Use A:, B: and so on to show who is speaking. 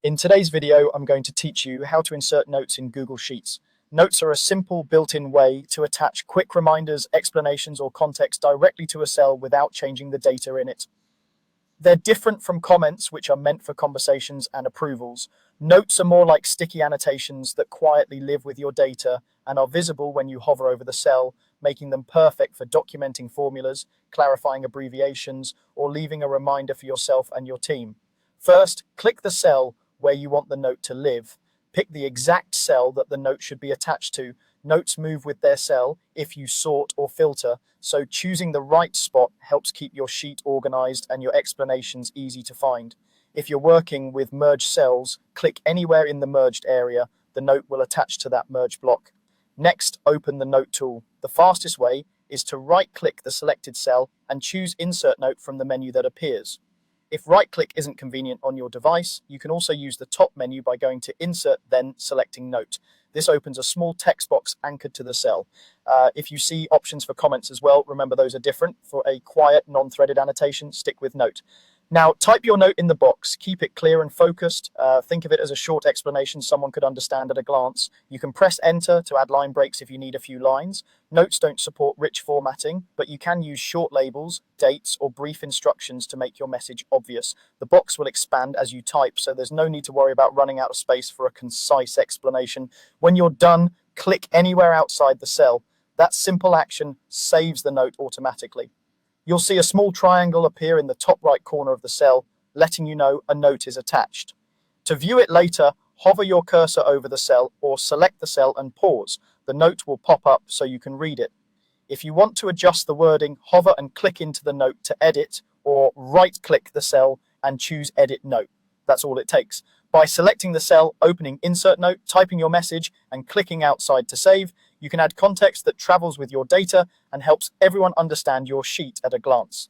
A: In today's video, I'm going to teach you how to insert notes in Google Sheets. Notes are a simple built-in way to attach quick reminders, explanations, or context directly to a cell without changing the data in it. They're different from comments, which are meant for conversations and approvals. Notes are more like sticky annotations that quietly live with your data and are visible when you hover over the cell, making them perfect for documenting formulas, clarifying abbreviations, or leaving a reminder for yourself and your team. First, click the cell where you want the note to live. Pick the exact cell that the note should be attached to. Notes move with their cell if you sort or filter, so choosing the right spot helps keep your sheet organized and your explanations easy to find. If you're working with merged cells, click anywhere in the merged area. The note will attach to that merged block. Next, open the Note tool. The fastest way is to right-click the selected cell and choose Insert Note from the menu that appears. If right-click isn't convenient on your device, you can also use the top menu by going to Insert, then selecting Note. This opens a small text box anchored to the cell. If you see options for comments as well, remember those are different. For a quiet, non-threaded annotation, stick with Note. Now, type your note in the box. Keep it clear and focused. Think of it as a short explanation someone could understand at a glance. You can press Enter to add line breaks if you need a few lines. Notes don't support rich formatting, but you can use short labels, dates, or brief instructions to make your message obvious. The box will expand as you type, so there's no need to worry about running out of space for a concise explanation. When you're done, click anywhere outside the cell. That simple action saves the note automatically. You'll see a small triangle appear in the top right corner of the cell, letting you know a note is attached. To view it later, hover your cursor over the cell or select the cell and pause. The note will pop up so you can read it. If you want to adjust the wording, hover and click into the note to edit, or right-click the cell and choose Edit Note. That's all it takes. By selecting the cell, opening Insert Note, typing your message, and clicking outside to save, you can add context that travels with your data and helps everyone understand your sheet at a glance.